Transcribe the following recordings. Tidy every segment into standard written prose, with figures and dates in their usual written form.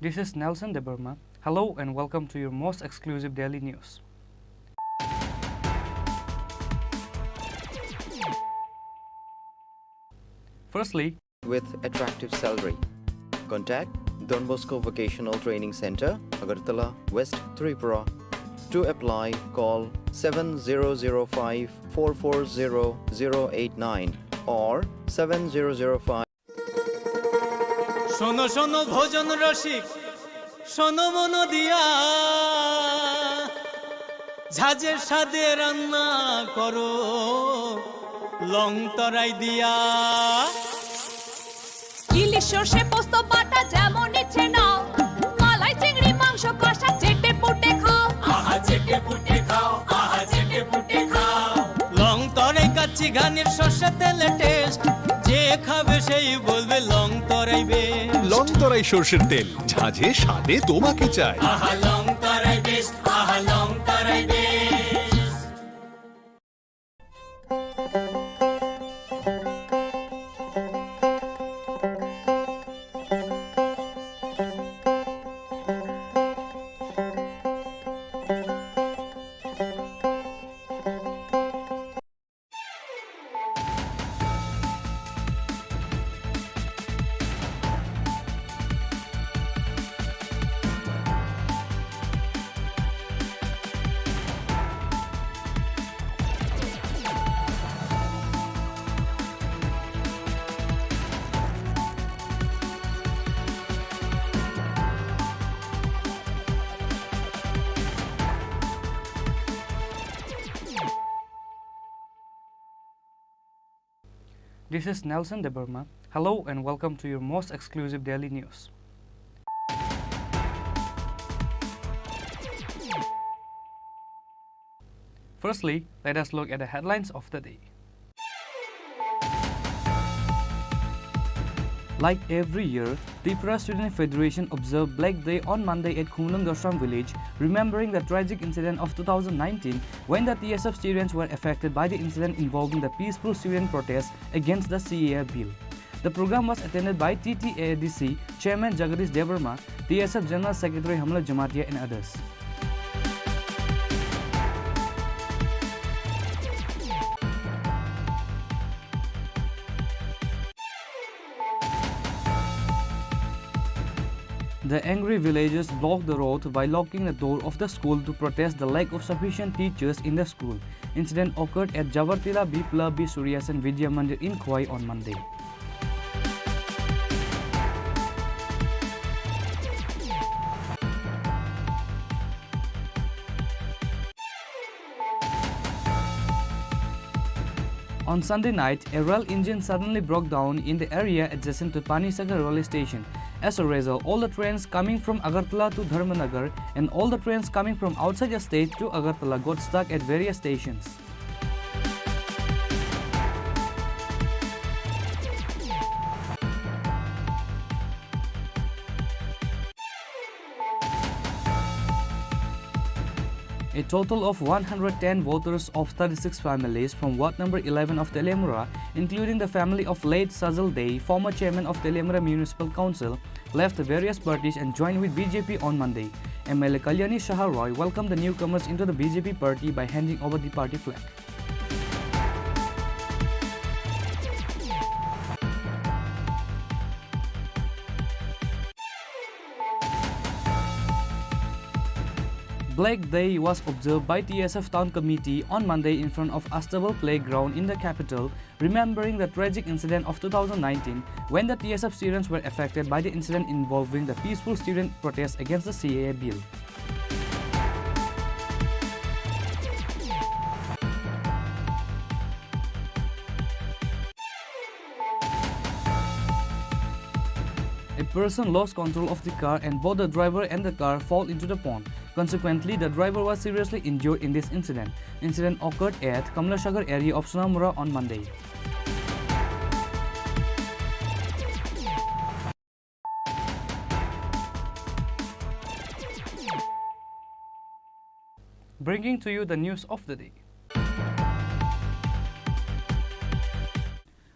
This is Nelson Deburma. Hello and welcome to your most exclusive daily news. Firstly, with attractive salary. Contact Don Bosco Vocational Training Center, Agartala, West Tripura. To apply, call 7005 440 089 or 7005. শোনো শোনো ভোজন রসিক শোনো মন দিয়া ঝাঁঝের স্বাদে রান্না করো লং তরাই দিয়া ইলিশ সর্ষে পোস্ত বাটা যেমন ইচ্ছে নাও মালাই চিংড়ি মাংস কষা চেটে পুটে খাও আহা চেটে পুটে খাও আহা চেটে পুটে খাও লং তরাই কাচ্চি ঘানির সর্ষে তেলে টেস্ট যে খাবে সেই বলবে লং তরাই বেশ লং তরাই সরষের তেল ঝাঁঝে স্বাদে তোমাকে চাই। আহা লং তরাই বেশ আহা লং তরাই বেশ this is Nelson Deburma. Hello and welcome to your most exclusive daily news. Firstly, let us look at the headlines of the day. Like every year, Tripura Student Federation observed Black Day on Monday at Khumlung Gashram village, remembering the tragic incident of 2019 when the TSF students were affected by the incident involving the peaceful student protest against the CAA bill. The program was attended by TTADC Chairman Jagadish Deburma, TSF General Secretary Hamla Jamatia and others. The angry villagers blocked the road by locking the door of the school to protest the lack of sufficient teachers in the school. Incident occurred at Javartila Bipla B. Suryasan Vidya Mandir in Khwai on Monday. On Sunday night, a rail engine suddenly broke down in the area adjacent to Panisagar railway station. As a result, all the trains coming from Agartala to Dharmanagar and all the trains coming from outside the state to Agartala got stuck at various stations. A total of 110 voters of 36 families from Ward number 11 of Telemura, including the family of late Sajal Dey, former chairman of Telemura Municipal Council, left the various parties and joined with BJP on Monday. MLA Kalyani Shah Roy welcomed the newcomers into the BJP party by handing over the party flag. Black Day was observed by TSF Town Committee on Monday in front of Astable Playground in the capital, remembering the tragic incident of 2019 when the TSF students were affected by the incident involving the peaceful student protest against the CAA bill. A person lost control of the car and both the driver and the car fall into the pond. Consequently, the driver was seriously injured in this incident. Incident occurred at Kamlashagar area of Sunamura on Monday. Bringing to you the news of the day.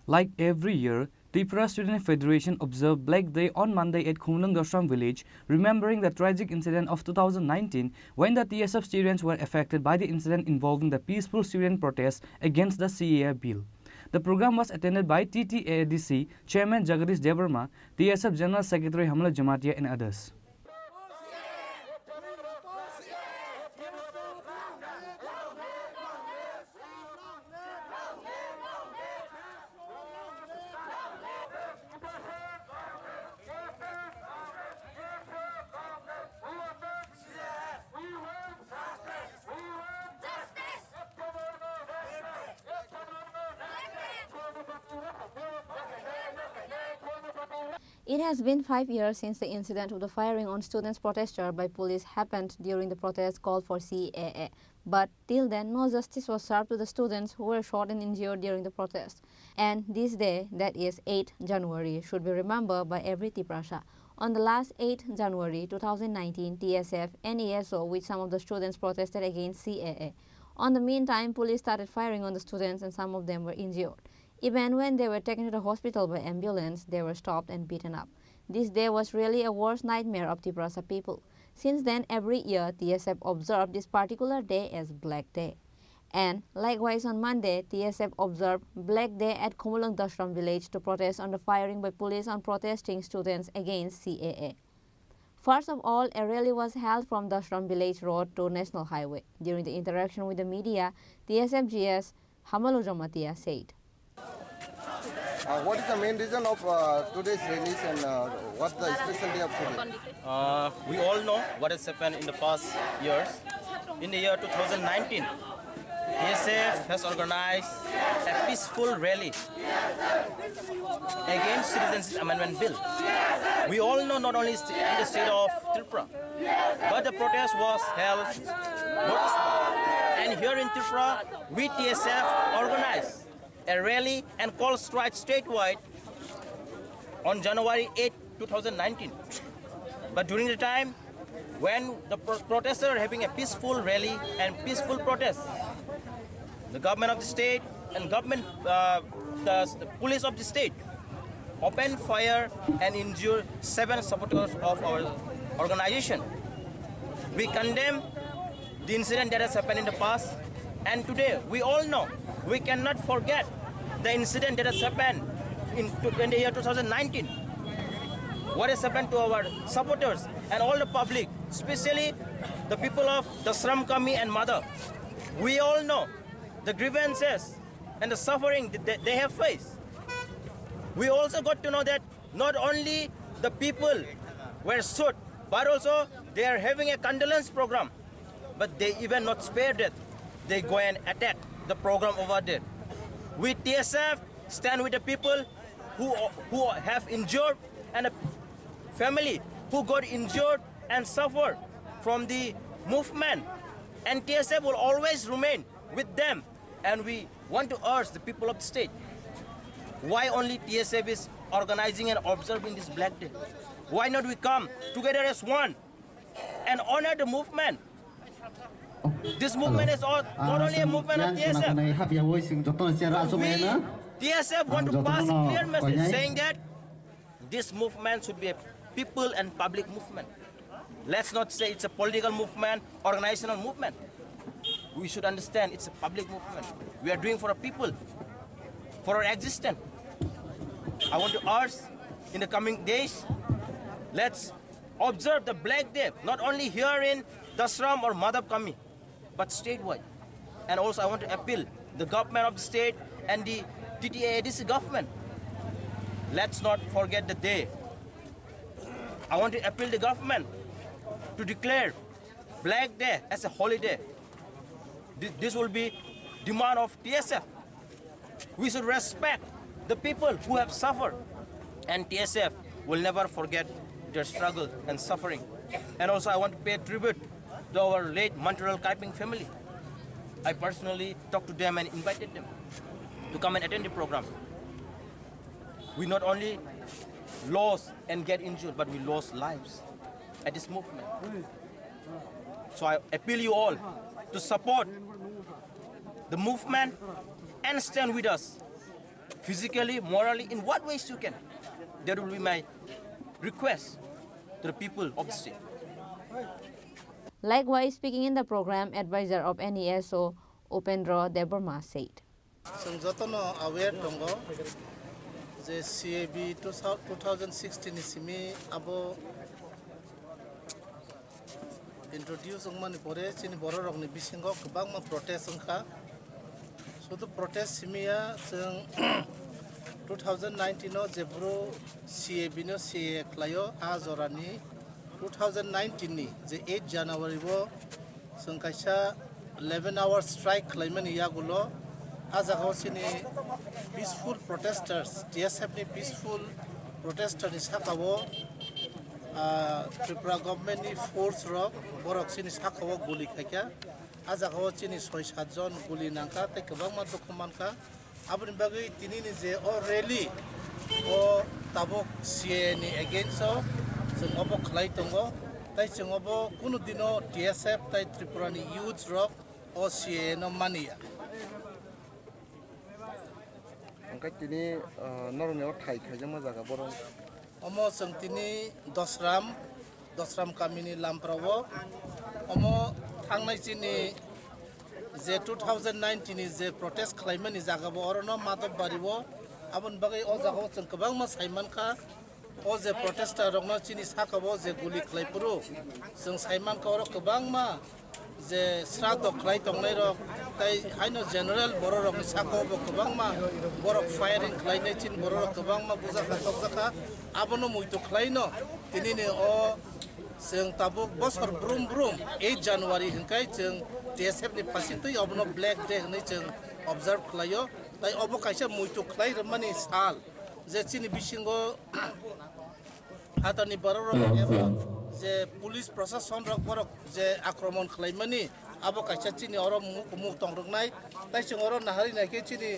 Like every year, Tripura Student Federation observed Black Day on Monday at Khumlung Doshram village, remembering the tragic incident of 2019 when the TSF students were affected by the incident involving the peaceful student protests against the CAA bill. The program was attended by TTADC Chairman Jagadish Devarma, TSF General Secretary Hamla Jamatia and others. It has been 5 years since the incident of the firing on students' protester by police happened during the protest called for CAA. But till then, no justice was served to the students who were shot and injured during the protest. And this day, that is 8 January, should be remembered by every Triprasa. On the last 8 January 2019, TSF and ESO with some of the students protested against CAA. On the meantime, police started firing on the students and some of them were injured. Even when they were taken to the hospital by ambulance, they were stopped and beaten up. This day was really a worst nightmare of Triprasa people. Since then, every year, TSF observed this particular day as Black Day. And likewise on Monday, TSF observed Black Day at Khumlung Doshram village to protest on the firing by police on protesting students against CAA. First of all, a rally was held from Doshram village road to National Highway. During the interaction with the media, TSF GS Hamla Jamatia said, what is the main reason of today's release and what's the special day of today? We all know what has happened in the past years. In the year 2019, TSF has organized a peaceful rally against Citizenship Amendment Bill. We all know not only in the state of Tripura, but the protest was held noticeable. And here in Tripura, we TSF organized a rally and call strike statewide on January 8, 2019. But during the time when the protesters are having a peaceful rally and peaceful protest, the government of the state and the police of the state opened fire and injured 7 supporters of our organization. We condemn the incident that has happened in the past, and today we all know we cannot forget the incident that has happened in the year 2019. What has happened to our supporters and all the public, especially the people of Dasram Kami and Mother. We all know the grievances and the suffering that they have faced. We also got to know that not only the people were shot, but also they are having a condolence program. But they even not spared it. They go and attack the program over there. We TSF stand with the people who have injured and a family who got injured and suffered from the movement. And TSF will always remain with them. And we want to urge the people of the state, why only TSF is organizing and observing this Black Day? Why not we come together as one and honor the movement? This movement is not only a movement of TSF. TSF want to pass a clear message saying that this movement should be a people and public movement. Let's not say it's a political movement, organizational movement. We should understand it's a public movement. We are doing for our people, for our existence. I want to urge in the coming days, let's observe the Black Day, not only here in Dasram or Madhab Kami, but statewide. And also I want to appeal the government of the state and the TTADC government. Let's not forget the day. I want to appeal the government to declare Black Day as a holiday. This will be demand of TSF. We should respect the people who have suffered, and TSF will never forget their struggle and suffering. And also I want to pay tribute to our late Mantaral Kaiping family. I personally talked to them and invited them to come and attend the program. We not only lost and get injured, but we lost lives at this movement. So I appeal you all to support the movement and stand with us physically, morally, in what ways you can. That will be my request to the people of the state. Likewise, speaking in the program, advisor of NESO, Upendra Debarma said. जों जतनो aware दंगो जे CAB 2016 Simi आबो introduce ngमनि परे चिनि बर' रगनि बिसिंगो गोबां मा protest ओंखा सुदु protest सिमिया जों 2019 no जेब्रो CAB no CA क्लायो आ जरानि 2019 नि जे 8 January वो जों कायसा 11 hour strike claimani yagulo azagosini peaceful protesters TSF ni peaceful protesters ni sakawo Tripura government ni force ro borok sini sakawo guli khakya azagosini 6-7 jon guli nangka te kebang ma dokumanka abni bagi tini ni je o rally o tabok CA ni against so जों obo khlai tongo tai जों obo kuno dino TSF tai Tripura ni youth rock o CA no mania angkai tini norone o thai khaja ma jaga borong omo जों tini dosram kamini lamprawo omo thangnai chini je 2019 ni je protest khlaimani jaga bo orono madob bariwo abon bagai o jaga जों kobang ma saiman kha o je protester rokno chini sakabo je guli khlaipuru जों saiman ka oro kobang ma je srado khlai tongnai rok tai haino general boro rok ni sakabo kobang ma borok firing khlainai chin boro rok kobang ma buja khatok jaka abono muito khlaino tini ni o जों tabuk bosor brum 8 January hingkai जों TSF ni pasitui abono black day hnai जों observe khlaio tai obo kaisa muito khlai ramani sal je chini bisingo hatani borok eba je police prosecution rok borok je akromon khlaimani abo kaisa chini oro mu tongroknai tai जों oro nahari naike chini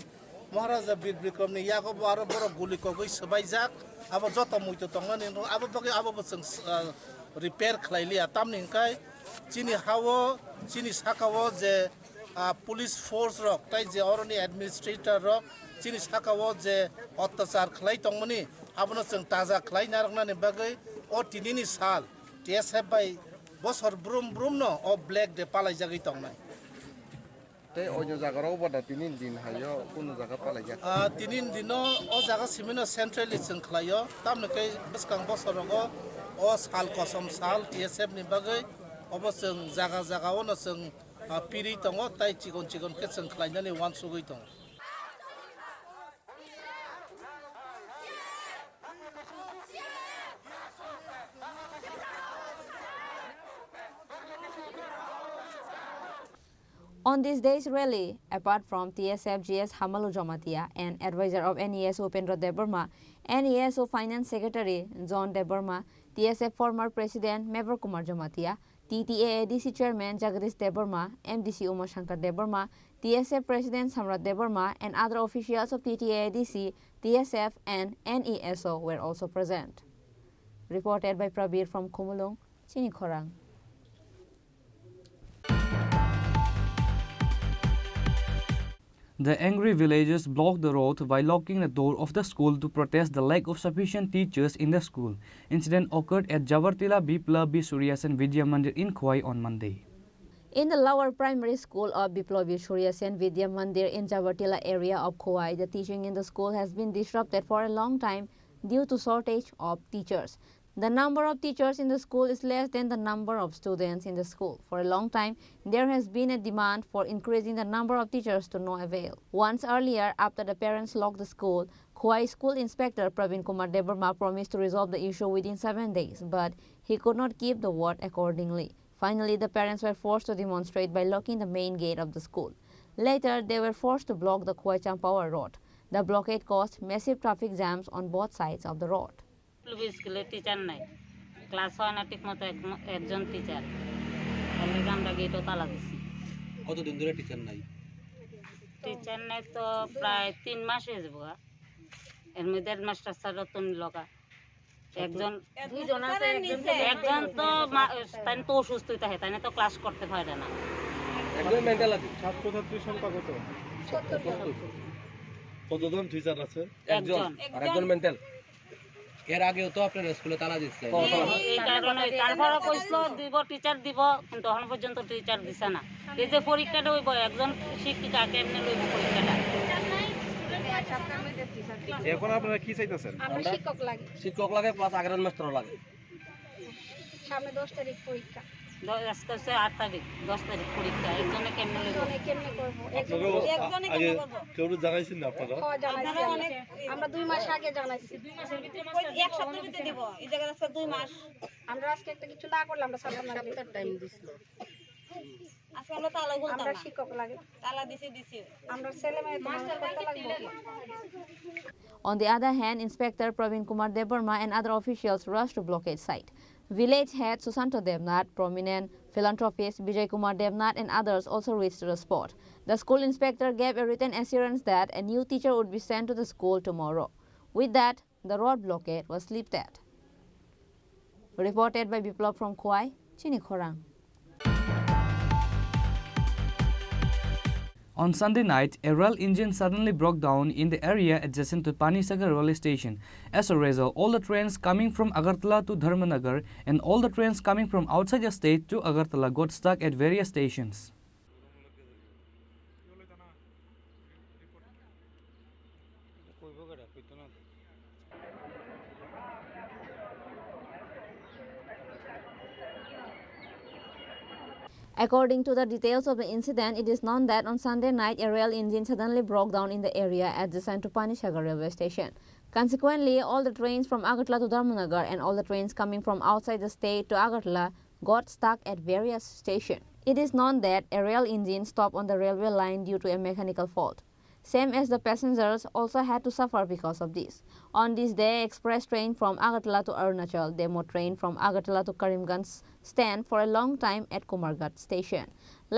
Maharaja Bir Bikram ni yakob aro borok guli kogoi sabaijak abo joto muito tongnani abo bagi abo जों repair khlaili atamni kai chini hawo chini sakawo je police force rok tai je oroni administrator rok chini sakawo je ottachar khlai tongmani abono जों taja khlai naroknani bagai o tinini sal TSF bai bosor brum no o black de palai jagi tongnai te ojo jaga ro boda tinin din hayo kuno jaga palai jak tinin dino o jaga simino centrally जों khlaio tamne kai biskang bosor go o sal kosom sal TSF ni bagai obo जों jaga ono जों piri tongo tai chigon ke जों khlainani wan sugoi tongo On this day's rally, apart from TSF GS Hamalu Jamatia and advisor of NESO Upendra Debarma, NESO Finance Secretary John Debarma, TSF former President Mevar Kumar Jamatia, TTAADC Chairman Jagadish Debarma, MDC Umar Shankar Debarma, TSF President Samrat Debarma, and other officials of TTAADC, TSF, and NESO were also present. Reported by Prabir from Kumulung, Chini Khorang. The angry villagers blocked the road while locking the door of the school to protest the lack of sufficient teachers in the school. Incident occurred at Javartila Biplabi Suryasen Vidya Mandir in Khwai on Monday. In the lower primary school of Biplabi Suryasen Vidya Mandir in Javartila area of Khwai, the teaching in the school has been disrupted for a long time due to shortage of teachers. The number of teachers in the school is less than the number of students in the school. For a long time, there has been a demand for increasing the number of teachers to no avail. Once earlier, after the parents locked the school, Khwai School Inspector Praveen Kumar Debarma promised to resolve the issue within 7 days, but he could not keep the word accordingly. Finally, the parents were forced to demonstrate by locking the main gate of the school. Later, they were forced to block the Khwai Champawa road. The blockade caused massive traffic jams on both sides of the road. Teacher নাই class হয় না ঠিকমতো একজন teacher তাহলে আমরা গেটও তালা দিচ্ছি কতদিন ধরে টিচার নাই তো প্রায় 3 মাস হয়ে যাবো এর মধ্যে মাস্টার স্যার রতন লগা একজন দুইজন আছে একজন তো তাই তো অসুস্থ থাকে তাই তো ক্লাস করতে পারে না। একজন মেন্টাল আছে। ছাত্রছাত্রীর সংখ্যা কত? 70 70। 70 70 কতদিন ধরে টিচার নাই? 3 মাস হয়ে যাবো। এর মধ্যে মাস্টার স্যার রতন লগা একজন দুইজন আছে একজন তো ক্লাস করতে পারে না। একজন মেন্টাল আছে। ছাত্রছাত্রীর সংখ্যা কত? 70 70। কতজন টিচার আছে? একজন আর একজন মেন্টাল। এর আগেও তো আপনার স্কুলে তালা দিচ্ছে। এই কারণে তারপরে কইছিল দিব টিচার দিব, কিন্তু এখন পর্যন্ত টিচার দিছে না। এই যে পরীক্ষাটা হইব, একজন শিক্ষিকা কেমনে লইব পরীক্ষাটা? এখন আপনারা কি চাইতেছেন? আমরা শিক্ষক লাগে। শিক্ষক লাগে প্লাস আগের মাস্টার লাগে। সামনে 10 তারিখ পরীক্ষা। 8 তারিখ 10 তারিখ পরীক্ষা। একজনে কেমনে লইব? কেমনে করব? একজনে কেমনে করব? কেউ জানাইছেন না আপনারা? হ্যাঁ জানাইছি। আমরা 2 মাস আগে জানাইছি। 2 মাসের ভিতরে এক সপ্তাহের ভিতরে দেব। এই জায়গা আজকে 2 মাস। আমরা আজকে একটা কিছু না করলে আমরা সামনে সপ্তাহ টাইম দিছিল। আজকে আমরা তালা খুলতাম না। আমরা শিক্ষক লাগে। তালা দিছি। আমরা ছেলে মেয়ে মাস্টার করতে লাগবে। On the other hand, Inspector Praveen Kumar Debarma and other officials rushed to blockade site. Village head Susanto Devnath, prominent philanthropist Vijay Kumar Devnath and others also reached the spot. The school inspector gave a written assurance that a new teacher would be sent to the school tomorrow. With that, the road blockade was lifted. Reported by Biplab from Khwai, Chini Khorang. On Sunday night, a rail engine suddenly broke down in the area adjacent to Panisagar railway station. As a result, all the trains coming from Agartala to Dharmanagar and all the trains coming from outside the state to Agartala got stuck at various stations. According to the details of the incident, it is known that on Sunday night, a rail engine suddenly broke down in the area adjacent to Panisagar railway station. Consequently, all the trains from Agartala to Dharmanagar and all the trains coming from outside the state to Agartala got stuck at various stations. It is known that a rail engine stopped on the railway line due to a mechanical fault. Same as the passengers also had to suffer because of this. On this day, express train from Agartala to Arunachal, demo train from Agartala to Karimganj stand for a long time at Kumargat station.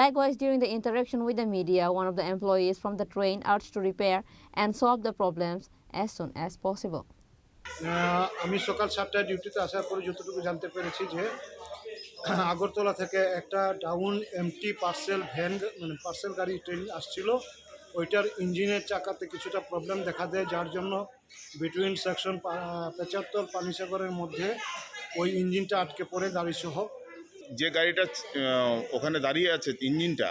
Likewise, during the interaction with the media, one of the employees from the train urged to repair and solve the problems as soon as possible. আমি সকাল 7টায় ডিউটিতে আসার পরে যতটুকু জানতে পেরেছি যে আগরতলা থেকে একটা ডাউন এমটি পার্সেল ভ্যান মানে পার্সেল গাড়ি ট্রেন আসছিল। ওইটার ইঞ্জিনের চাকাতে কিছুটা প্রবলেম দেখা দেয়, যার জন্য বিটুইন সেকশন 75 পানিসাগরের মধ্যে ওই ইঞ্জিনটা আটকে পড়ে গাড়িসহ। যে গাড়িটা ওখানে দাঁড়িয়ে আছে ইঞ্জিনটা,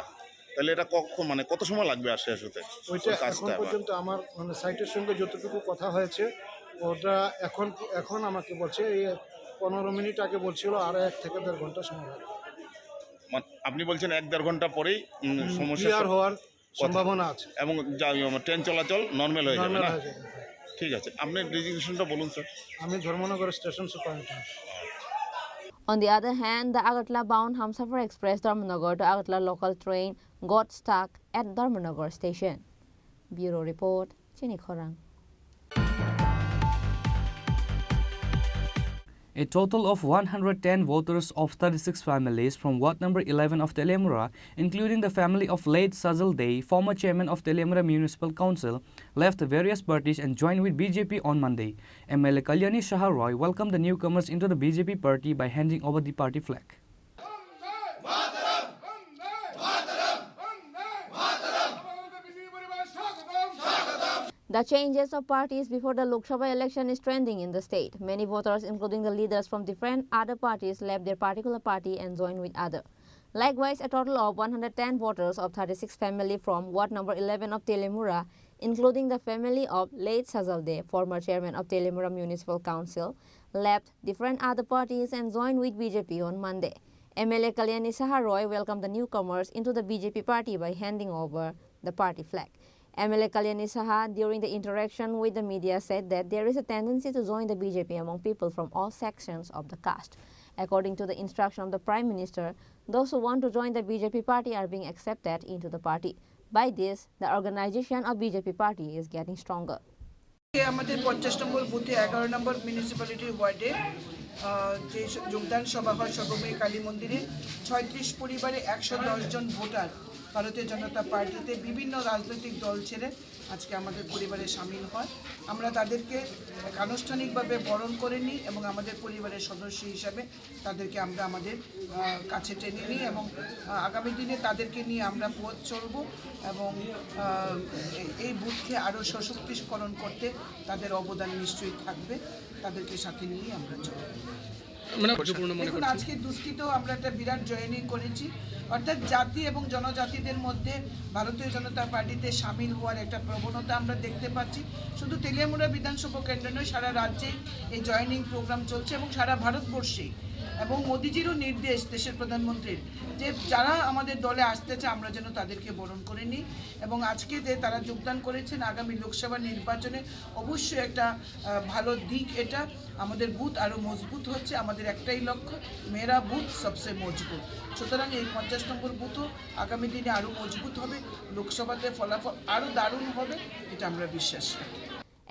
তাহলে এটা মানে কত সময় লাগবে আসতে? ওইটা এখন পর্যন্ত আমার মানে সাইটের সঙ্গে যতটুকু কথা হয়েছে, ওটা এখন আমাকে বলছে এই 15 মিনিট আগে বলছিল আর 1 থেকে 1.5 ঘন্টা সময় লাগবে। আপনি বলছেন 1-1.5 ঘন্টা পরেই সমস্যা ক্লিয়ার হওয়ার সম্ভাবনা আছে এবং ট্রেন চলাচল নর্মাল হয়ে যাবে না? ঠিক আছে, আপনি ডেজিগনেশনটা বলুন স্যার। আমি Dharmanagar station superintendent. On the other hand, the Agartala-bound Hamsafar Express Dharmanagar to Agartala local train got stuck at Dharmanagar station. Bureau Report, Chini Khorang. A total of 110 voters of 36 families from Ward number 11 of Telemura, including the family of late Sajal Dey, former chairman of Telemura Municipal Council, left various parties and joined with BJP on Monday. MLA Kalyani Shaharoy welcomed the newcomers into the BJP party by handing over the party flag. The changes of parties before the Lok Sabha election is trending in the state. Many voters, including the leaders from different other parties, left their particular party and joined with other. Likewise, a total of 110 voters of 36 family from Ward number 11 of Telemura, including the family of late Sajal Dey, former chairman of Telemura Municipal Council, left different other parties and joined with BJP on Monday. MLA Kalyani Shaharoy welcomed the newcomers into the BJP party by handing over the party flag. MLA Kalyani Saha, during the interaction with the media, said that there is a tendency to join the BJP among people from all sections of the caste. According to the instruction of the Prime Minister, those who want to join the BJP party are being accepted into the party. By this, the organization of BJP party is getting stronger. আমাদের 50 নম্বর বুথে 11 নম্বর মিউনিসিপ্যালিটির ওয়ার্ডে যে যোগদান সভা হয় সর্বময়ী কালী মন্দিরে 36 পরিবারে 110 জন voter ভারতীয় জনতা পার্টিতে বিভিন্ন রাজনৈতিক দল ছেড়ে আজকে আমাদের পরিবারে সামিল হয়। আমরা তাদেরকে আনুষ্ঠানিকভাবে বরণ করে নিই এবং আমাদের পরিবারের সদস্য হিসাবে তাদেরকে আমরা আমাদের কাছে টেনে নিই এবং আগামী দিনে তাদেরকে নিয়ে আমরা পথ চলব এবং এই বুথকে আরও সশক্তিকরণ করতে তাদের অবদান নিশ্চয়ই থাকবে, তাদেরকে সাথে নিয়ে আমরা চলব। দেখুন, আজকে দুষ্কৃতেও আমরা একটা বিরাট জয়েনিং করেছি, অর্থাৎ জাতি এবং জনজাতিদের মধ্যে ভারতীয় জনতা পার্টিতে সামিল হওয়ার একটা প্রবণতা আমরা দেখতে পাচ্ছি। শুধু তেলিয়ামুড়া বিধানসভা কেন্দ্র নয়, সারা রাজ্যে এই জয়েনিং প্রোগ্রাম চলছে এবং সারা ভারতবর্ষেই। এবং মোদিজিরও নির্দেশ দেশের প্রধানমন্ত্রীর যে যারা আমাদের দলে আসতেছে আমরা যেন তাদেরকে বরণ করে নিই এবং আজকে যে তারা যোগদান করেছেন আগামী লোকসভা নির্বাচনে অবশ্যই একটা ভালো দিক। এটা আমাদের বুথ আরও মজবুত হচ্ছে, আমাদের একটাই লক্ষ্য, মেরা বুথ সবচেয়ে মজবুত। সুতরাং এই 50 নম্বর বুথও আগামী দিনে আরও মজবুত হবে, লোকসভাতে ফলাফল আরও দারুণ হবে, এটা আমরা বিশ্বাস রাখি।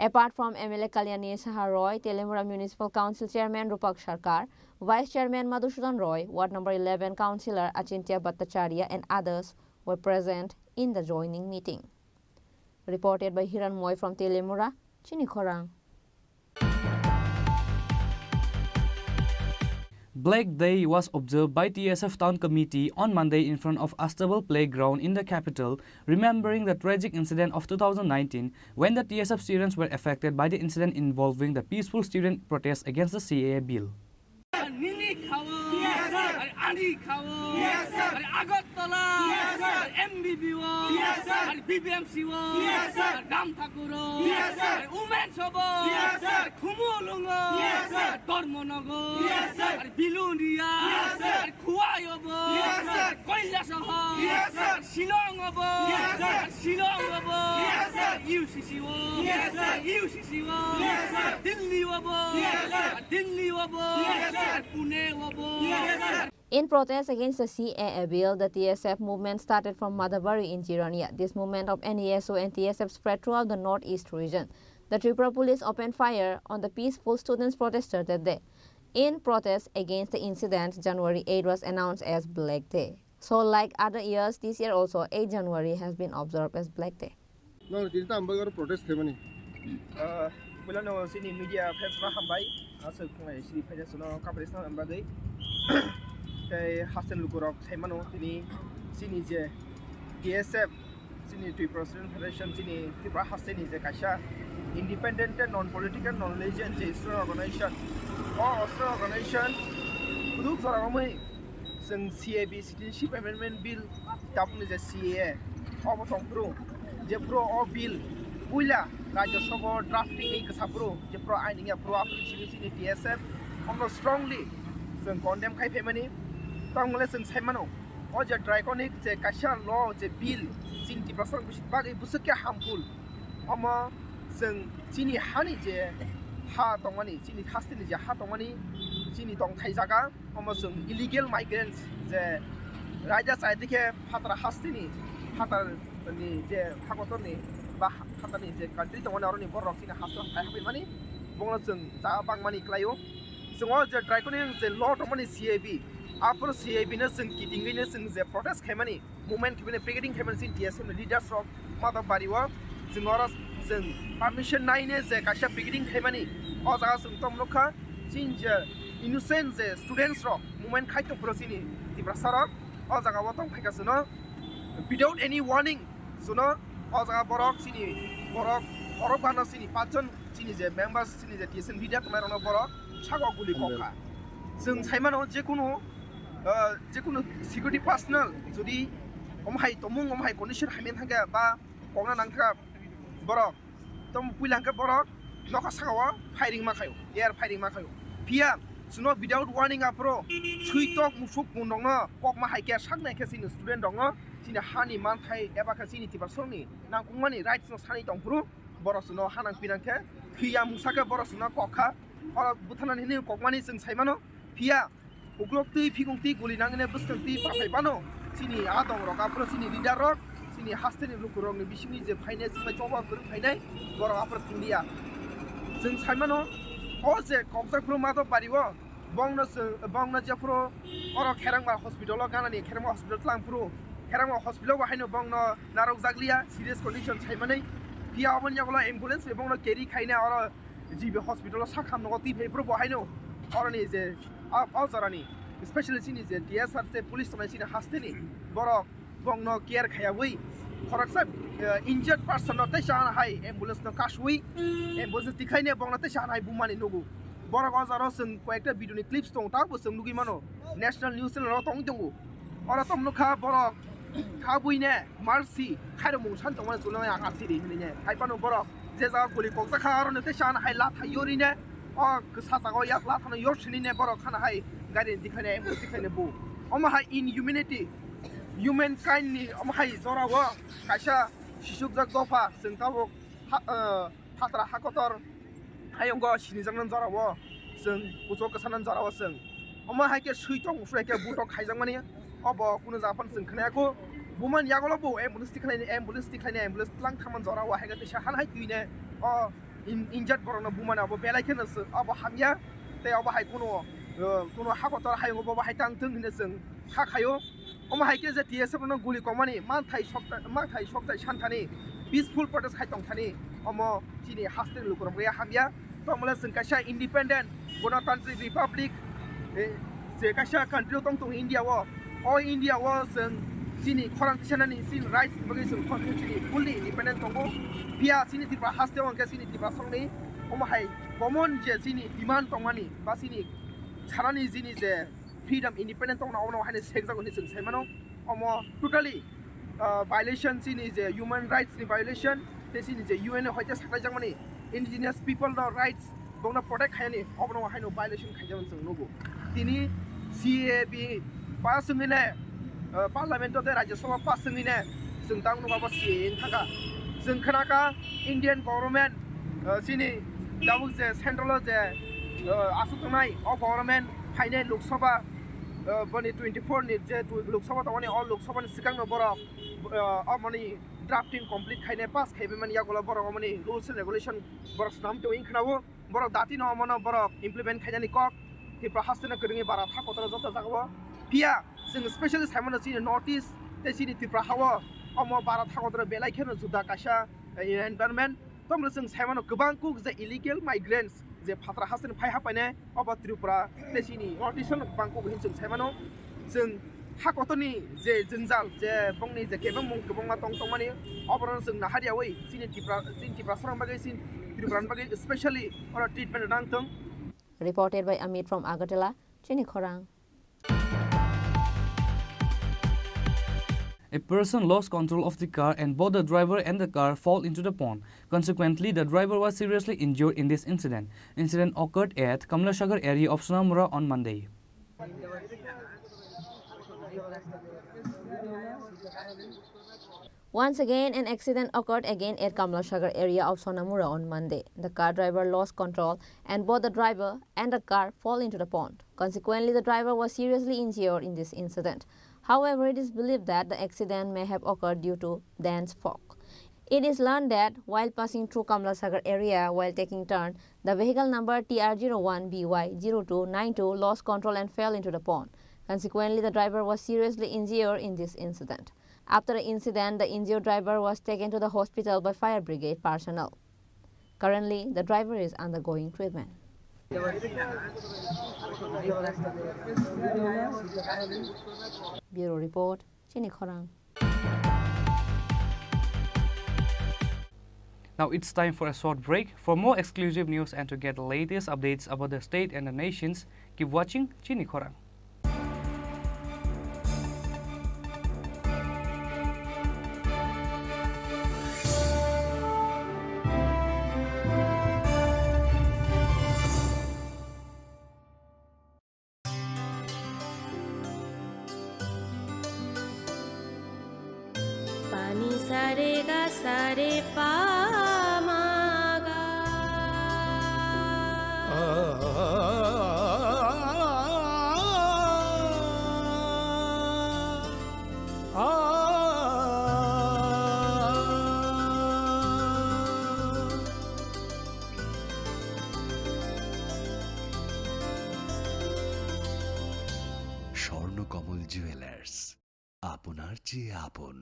Apart from MLA Kalyani Saha Roy, Telemura Municipal Council Chairman Rupak Sarkar, Vice Chairman Madhusudan Roy, Ward Number 11 Councillor Achintya Bhattacharya and others were present in the joining meeting. Reported by Hiran Moy from Telemura, Chini Khorang. Black Day was observed by TSF Town Committee on Monday in front of Astable Playground in the capital, remembering the tragic incident of 2019 when the TSF students were affected by the incident involving the peaceful student protest against the CAA bill. In protest against the CAA bill, the TSF movement started from Madhabari in Jirania. This movement of NESO and TSF spread throughout the northeast region. The Tripura police opened fire on the peaceful students protesters that day. In protest against the incident, January 8 was announced as Black Day. So like other years, this year also 8 January has been observed as Black Day. No, did the Ambagar protest ceremony? Well, no, sini media fans ma hambai. Asa kungai sini fans no coverage na ambagai. Kay Hasan Lukurok Saimano tini sini je TSF sini Tripura Student Federation sini Tripura Hasan is a kasha independent and non-political non-religious Israel organization or Australian organization. Kuduk saramai sing CAB Citizenship Amendment Bill tapun is a CAA. Obo tongpro je pro or bill puila Rajya Sabha drafting ni kasapro je pro aini ya pro application sini TSF almost strongly sing condemn kai pemani. Tangmale sing saimano o je draconic je kasha law je bill sing ti prasang bagi busuk ya harmful ama sing sini hani je ha tongmani sini hastini je ha tongmani sini tong thaijaga ama sing illegal migrants je raja saidike hatra hastini hatar ni je hakotoni ba hatani je country tongmani aroni borok sini hasto thaihabi mani bongna sing ja bangmani klayo sing o je draconic je law tongmani CAB After CAB na sing kiting na sing je protest khaimani movement kibine picketing khaimani sin TSM leaders of Madhabari wa sing oras sing permission nai ne je kasha picketing khaimani o jaga sing tomlokha sin je innocent je students ro movement khai to prosini tibrasara o jaga wa tong phaika suno without any warning suno o jaga borok sini borok bana sini pajon sini je members sini je TSM leader tomar ono borok sago guli kokha sing saimano je কোনো security personal যদি অমহাই তমুং অমহাই condition hymen থাকে বা কংনা নাংথা বরক তম পুইলাংকে বরক নকা সাগাওয়া firing মাখাयो air firing মাখাयो পিয়া Suno without warning আপরো সুইটক মুফুক মুনদङ cock मा हाइके सागनाय केसिनि student दङ सिनि हानि मानथाय एबा केसिनि तिबासनि नांकुमानि राइट्स न सानि दंफुरु बरसुनो हानां पिनांके खिया मुसाके बरसुनो कखा अर बुथानानि नि ककमानि जों साइमानो पिया uklokti phigungti guli nangene bustangti papai bano sini adong rok apro sini leader rok sini hasteni lukurong ni bisini je phaine sima joba guru phainai borok apro tindia जों साइमानो o je koksa pro ma to paribo bongna jafro oro kherangma hospital ganani kherangma hospital tlang pro herang hospital wa haino bong no narok jaglia serious condition saimani pia amon yagola ambulance bong no carry khaina oro jibe hospital sakham no ti phei pro bo haino oro ni je awzarani especially sini je DSR te police tonai sini hasteni borok bong no care khayawui khoraksa injured person no te shan hai ambulance no kashui ambulance tikhaine bong no te shan hai bumani nugu borok awzaro sung koyekta video ni clips tong ta bo sung nugi mano national news channel tong dongu ora tom no kha borok khabuine mercy khairo mung san tong ma zulai akasi ri hine hai pano borok je ja goli kokta kha aro ne te shan hai la thayori ne o ksa sa go yak la thano yor shini ne borok khana hai gari dikhane ambulance dikhane bu oma hai inhumanity humankind ni oma hai zora wa kaisa shishuk jak dofa sung ta bo hatra hakotor hayongo sinijangnan zara wo sung puso kasanan zara wo sung oma hai ke suitong ufre ke butok khaijang mani obo kuno japan sung khna ko buman yagolo bo ambulance tikhaine ambulance tlang thaman zara wa hai ga te han hai tuine o injured borona buman abo belai ke nas abo hamya te abo hai kuno hakotor hayongo bo hai tang tung hine sung ha khayo oma hai ke je TSF no guli komani man thai soktai santani peaceful protest khai tong thani omo chini hostel lukuram ya hamya tomla sung kaisa independent gণতান্ত্রিক republic je kaisa country tong India wo o India wo sung chini khorang tisanani sin rights bagi sung constitution fully independent tongo pia chini Tripura haste on ke chini Tripura songni omo hai common je chini demand tongmani ba chini charani chini je freedom independent tongna ono haine sekjago ni sung saimano omo totally violation chini je human rights ni violation te chini je UN hoite sakai jangmani indigenous people the rights bongna protect khayani obno haino violation khaijam sung nugo tini CAB pasungine parliament te rajya sabha pasungine sung tang nuga ba sin thaka sung khanaka Indian government chini dabu je central je asutunai o government haine lok sabha bani 24 ni je lok sabha tawani all lok sabha ni sikang no borok amani drafting complete khaine pass khaibe man yagola borok amani rules and regulation borok snam to inkhnawo borok dati no amana borok implement khaijani kok Tripura hastena kringi bara tha kotara jota jagabo pia sing specialist hamana chini notice te chini Tripura hawa amo bara tha kotara belai kheno juda kaisa environment tomla sing hamana gobang kuk je illegal migrants je phatra hasten phai hapaine oba Tripura te chini notice no gobang kuk hin sing hamano sing hakotoni je jinjal je bongni je kebang mong kebang ma tong mani obaron sing naharia wei chini Tripura sarang bagai sin Tripura bagai especially or treatment dang tong. Reported by Amit from Agartala, Chini Khorang. A person lost control of the car and both the driver and the car fall into the pond. Consequently, the driver was seriously injured in this incident. Incident occurred at Kamlasagar area of Sonamura on Monday. Once again, an accident occurred again at Kamlasagar area of Sonamura on Monday. The car driver lost control and both the driver and the car fall into the pond. Consequently, the driver was seriously injured in this incident. However, it is believed that the accident may have occurred due to dense fog. It is learned that while passing through Kamlasagar area while taking turn, the vehicle number TR01BY0292 lost control and fell into the pond. Consequently, the driver was seriously injured in this incident. After the incident, the injured driver was taken to the hospital by fire brigade personnel. Currently, the driver is undergoing treatment. Bureau Report, Chini Khorang. Now it's time for a short break. For more exclusive news and to get the latest updates about the state and the nations, keep watching Chini Khorang. Pani sare ga sare pa ma ga Swarnakamal jewellers আপনার চেয়ে আপন।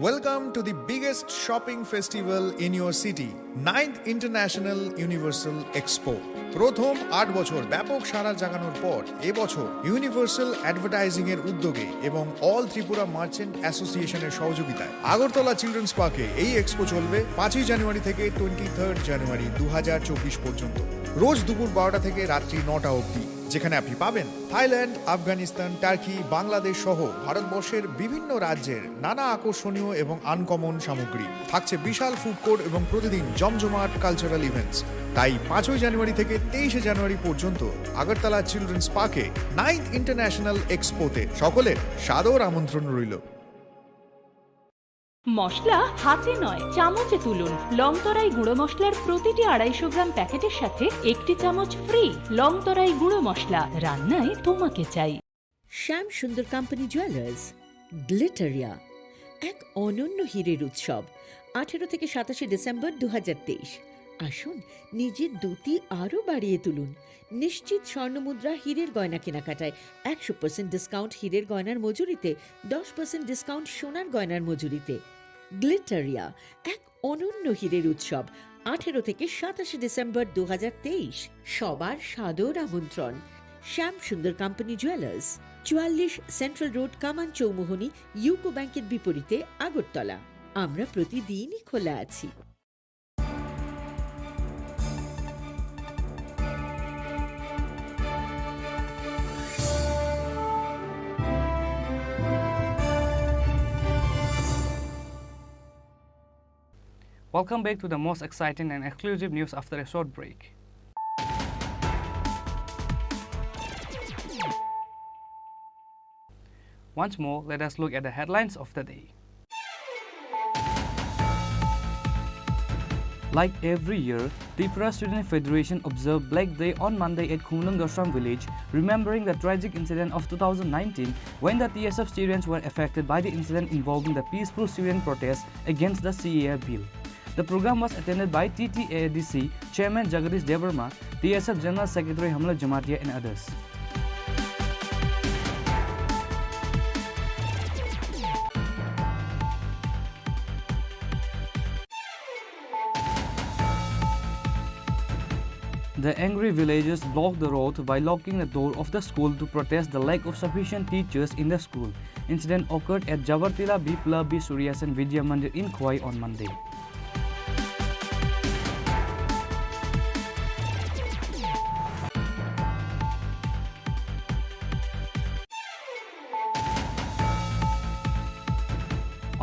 Welcome to the biggest shopping festival in your city, 9th International Universal Expo. প্রথম 8 বছর ব্যাপক সাড়া জাগানোর পর এবছর universal advertising এর উদ্যোগে এবং অল ত্রিপুরা মার্চেন্ট অ্যাসোসিয়েশনের সহযোগিতায় আগরতলা চিলড্রেন্স পার্কে এই এক্সপো চলবে 5 জানুয়ারি থেকে 23 জানুয়ারি 2024 পর্যন্ত। রোজ দুপুর 12টা থেকে রাত্রি 9টা অবধি, যেখানে আপনি পাবেন থাইল্যান্ড, আফগানিস্তান, টার্কি, বাংলাদেশ সহ ভারতবর্ষের বিভিন্ন রাজ্যের নানা আকর্ষণীয় এবং আনকমন সামগ্রী। থাকছে বিশাল ফুড কোর্ট এবং প্রতিদিন জমজমাট কালচারাল ইভেন্টস। তাই 5 জানুয়ারি থেকে 23 জানুয়ারি পর্যন্ত আগরতলা চিলড্রেন্স পার্কে 9th ইন্টারন্যাশনাল এক্সপোতে সকলের সাদর আমন্ত্রণ রইল। মশলা হাতে নয় চামচে তুলুন। লংতরাই গুঁড়ো মশলার প্রতিটি 250 গ্রাম প্যাকেটের সাথে 1টি চামচ ফ্রি। লংতরাই গুঁড়ো মশলা, রান্নায় তোমাকে চাই। শ্যাম সুন্দর কোম্পানি জুয়েলার্স, গ্লিটারিয়া, এক অনন্য হীরের উৎসব। 18 থেকে 27 ডিসেম্বর 2023। আসুন নিজের দ্যুতি আরও বাড়িয়ে তুলুন। নিশ্চিত স্বর্ণমুদ্রা হীরের গয়না কেনাকাটায় 100% ডিসকাউন্ট হীরের গয়নার মজুরিতে, 10% ডিসকাউন্ট সোনার গয়নার মজুরিতে। গ্লিটারিয়া, এক অনন্য হীরের উৎসব। 18 থেকে 27 ডিসেম্বর 2023। সবার সাদর আমন্ত্রণ। শ্যাম সুন্দর কোম্পানি জুয়েলার্স, 44 সেন্ট্রাল রোড, কামান চৌমুহনী, ইউকো ব্যাংকের বিপরীতে, আগরতলা। আমরা প্রতিদিনই খোলা আছি। Welcome back to the most exciting and exclusive news after a short break. Once more, let us look at the headlines of the day. Like every year, Tripura Student Federation observed Black Day on Monday at Khunlung village, remembering the tragic incident of 2019 when the TSF students were affected by the incident involving the peaceful student protest against the CAA bill. The program was attended by TTADC Chairman Jagadish Devarma, TSF General Secretary Hamla Jamatia and others. The angry villagers blocked the road by locking the door of the school to protest the lack of sufficient teachers in the school. Incident occurred at Javartila Biplabi Suryasan Vidya Mandir in Khwai on Monday.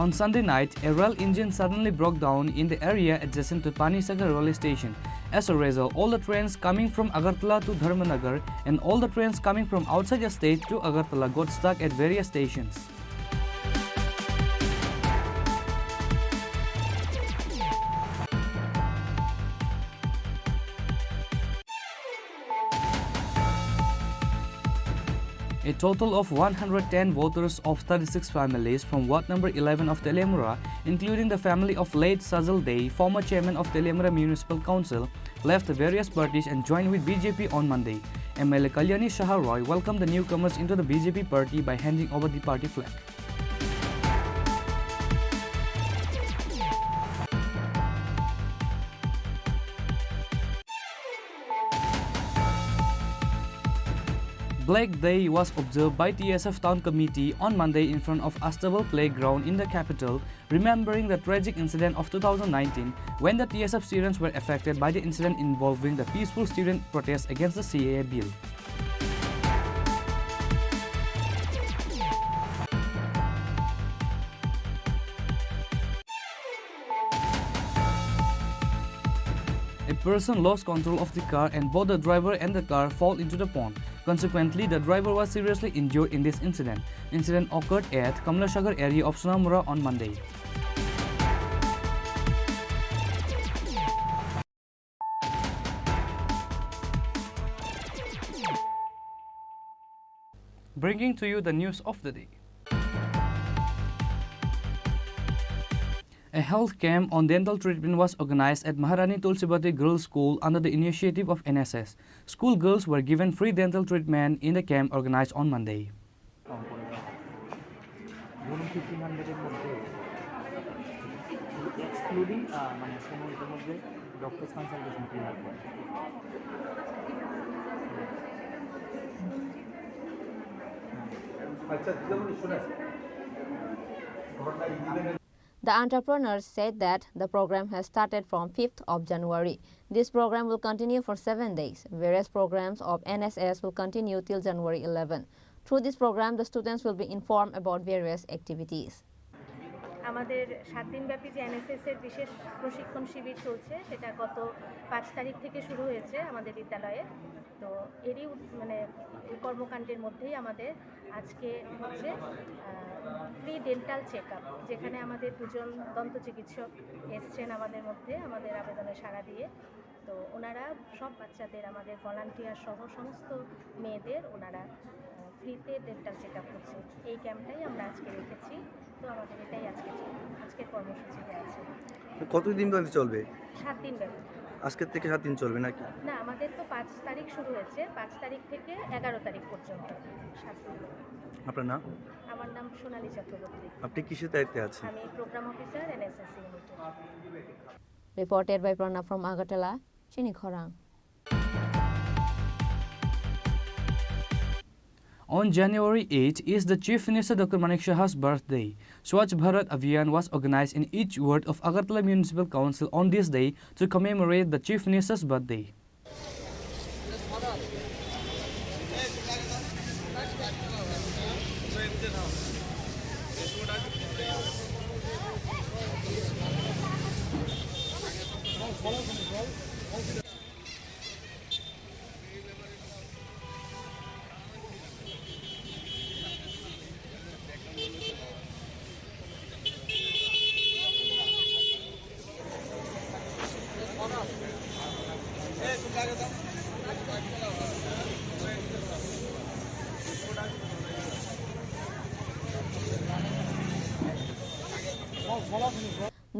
On Sunday night, a rail engine suddenly broke down in the area adjacent to Panisagar railway station. As a result, all the trains coming from Agartala to Dharmanagar and all the trains coming from outside the state to Agartala got stuck at various stations. A total of 110 voters of 36 families from Ward number 11 of Telemura, including the family of late Sazal Dey, former chairman of Telemura Municipal Council, left the various parties and joined with BJP on Monday. MLA Kalyani Shah Roy welcomed the newcomers into the BJP party by handing over the party flag. Black Day was observed by TSF Town Committee on Monday in front of Astable Playground in the capital, remembering the tragic incident of 2019 when the TSF students were affected by the incident involving the peaceful student protest against the CAA bill. A person lost control of the car and both the driver and the car fall into the pond. Consequently, the driver was seriously injured in this incident. Incident occurred at Kamlashagar area of Sunamura on Monday. Bringing to you the news of the day. A health camp on dental treatment was organized at Maharani Tulsibati Girls School under the initiative of NSS. School girls were given free dental treatment in the camp organized on Monday. ধরুন 1500-এর মধ্যে excluding মানে কোনো এটার মধ্যে doctors consultation ফি লাগবে। The entrepreneurs said that the program has started from 5th of January. This program will continue for 7 days. Various programs of NSS will continue till January 11. Through this program, the students will be informed about various activities. আমাদের 7 দিনব্যাপী যে NSS এর বিশেষ প্রশিক্ষণ শিবির চলছে সেটা গত 5 তারিখ থেকে শুরু হয়েছে আমাদের বিদ্যালয়ে। তো এরই মানে এই কর্মকাণ্ডের মধ্যেই আমাদের আজকে হচ্ছে ফ্রি ডেন্টাল চেকআপ, যেখানে আমাদের 2জন দন্ত চিকিৎসক এসছেন আমাদের মধ্যে আমাদের আবেদনে সাড়া দিয়ে। তো ওনারা সব বাচ্চাদের আমাদের ভলান্টিয়ার সহ সমস্ত মেয়েদের ওনারা ফ্রিতে ডেন্টাল চেকআপ করছে। এই ক্যাম্পটাই আমরা আজকে রেখেছি। তো আমাদের এটাই আজকের কর্মসূচিতে আছে। কতদিন ধরে চলবে? 7 দিন ব্যাপী। আজকের থেকে 7 দিন চলবে নাকি? না, আমাদের তো 5 তারিখ শুরু হয়েছে, 5 তারিখ থেকে 11 তারিখ পর্যন্ত 7 দিন। আপনার নাম? আমার নাম সোনালী চক্রবর্তী। আপনি কিসের দায়িত্বে আছেন? আমি প্রোগ্রাম অফিসার এনএসএস ইউনিটে। Reported by Pranav from Agartala, Chini Khorang. On January 8 is the Chief Minister Dr. Manik Shah's birthday. Swachh Bharat Abhiyan was organized in each ward of Agartala Municipal Council on this day to commemorate the Chief Minister's birthday.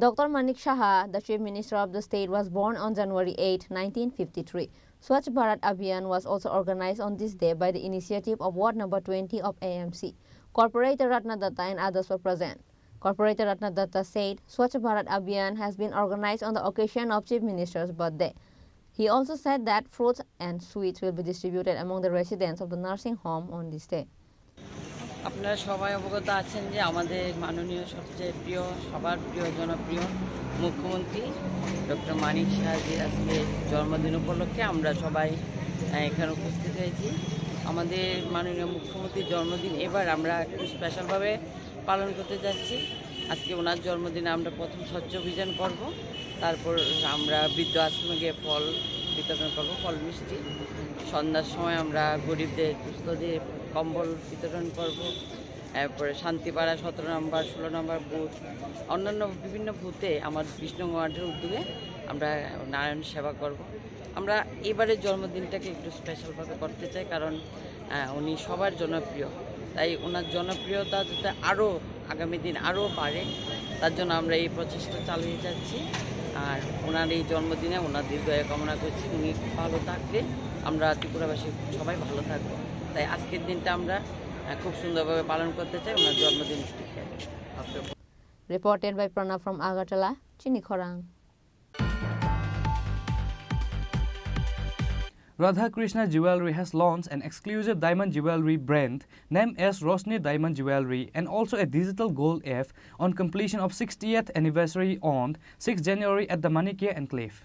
Dr. Manik Shah, the Chief Minister of the state, was born on January 8, 1953. Swachh Bharat Abhiyan was also organized on this day by the initiative of Ward number 20 of AMC. Corporator Ratna Datta and others were present. Corporator Ratna Datta said Swachh Bharat Abhiyan has been organized on the occasion of Chief Minister's birthday. He also said that fruits and sweets will be distributed among the residents of the nursing home on this day. আপনারা সবাই অবগত আছেন যে আমাদের মাননীয় সবচেয়ে প্রিয়, সবার প্রিয়, জনপ্রিয় মুখ্যমন্ত্রী ডক্টর মানিক শাহজির আজকে জন্মদিন উপলক্ষে আমরা সবাই এখানে উপস্থিত হয়েছি। আমাদের মাননীয় মুখ্যমন্ত্রীর জন্মদিন এবার আমরা একটু স্পেশালভাবে পালন করতে যাচ্ছি। আজকে ওনার জন্মদিনে আমরা প্রথম স্বচ্ছ অভিযান করব, তারপর আমরা বৃদ্ধ আশ্রমে গিয়ে ফল বিতরণ করব, ফল মিষ্টি। সন্ধ্যার সময় আমরা গরিবদের দুস্থদের কম্বল বিতরণ করব। এরপরে শান্তিপাড়া 17 নম্বর 16 নম্বর বুথ, অন্যান্য বিভিন্ন বুথে আমার 20 নং ওয়ার্ডের উদ্যোগে আমরা নারায়ণ সেবা করব। আমরা এবারের জন্মদিনটাকে একটু স্পেশালভাবে করতে চাই, কারণ উনি সবার জনপ্রিয়। তাই ওনার জনপ্রিয়তা যাতে আরও আগামী দিন আরও বাড়ে, তার জন্য আমরা এই প্রচেষ্টা চালিয়ে যাচ্ছি। আর ওনার এই জন্মদিনে ওনার দীর্ঘায়ু কামনা করছি। উনি ভালো থাকলে আমরা ত্রিপুরাবাসী সবাই ভালো থাকবো। তাই আজকের দিনটা আমরা খুব সুন্দরভাবে পালন করতে চাই ওনার জন্মদিন। Reported by Pranav from Agartala, Chini Khorang. Radha Krishna Jewelry has launched an exclusive diamond jewelry brand named as Rosni Diamond Jewelry and also a digital gold app on completion of 60th anniversary on 6 January at the Manikia Enclave.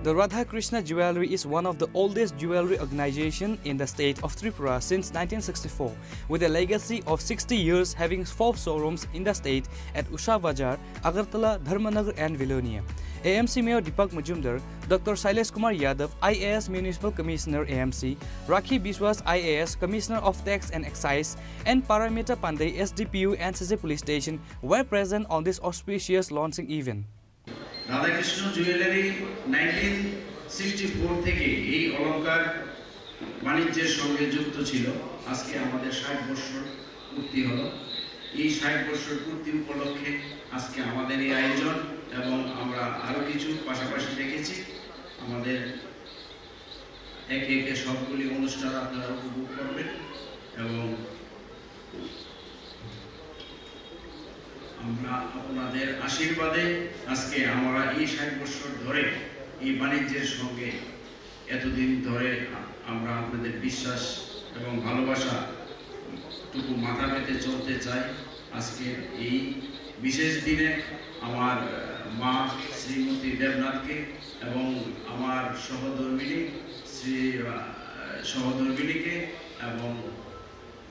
The Radha Krishna Jewelry is one of the oldest jewelry organization in the state of Tripura since 1964, with a legacy of 60 years, having 4 showrooms in the state at Usha Bajar, Agartala, Dharmanagar and Vilonia. AMC Mayor Deepak Majumdar, Dr. Sailesh Kumar Yadav, IAS Municipal Commissioner AMC, Rakhi Biswas IAS Commissioner of Tax and Excise, and Paramita Pandey SDPU and NCC Police Station were present on this auspicious launching event. Radha Krishna Jewelry 1964 1964 থেকে এই অলংকার বাণিজ্যের সঙ্গে যুক্ত ছিল। আজকে আমাদের 60 বছর পূর্তি হলো। এই 60 বছর পূর্তি উপলক্ষে আজকে আমাদের এই আয়োজন, এবং আমরা আরও কিছু পাশাপাশি রেখেছি। আমাদের একে একে সবগুলি অনুষ্ঠান আপনারা উপভোগ করবেন, এবং আমরা আপনাদের আশীর্বাদে আজকে আমরা এই 60 বছর ধরে এই বাণিজ্যের সঙ্গে এতদিন ধরে আমরা আপনাদের বিশ্বাস এবং ভালোবাসা টুকু মাথা পেতে চলতে চাই। আজকে এই বিশেষ দিনে আমার মা শ্রীমতী দেবনাথকে এবং আমার সহধর্মিণীকে এবং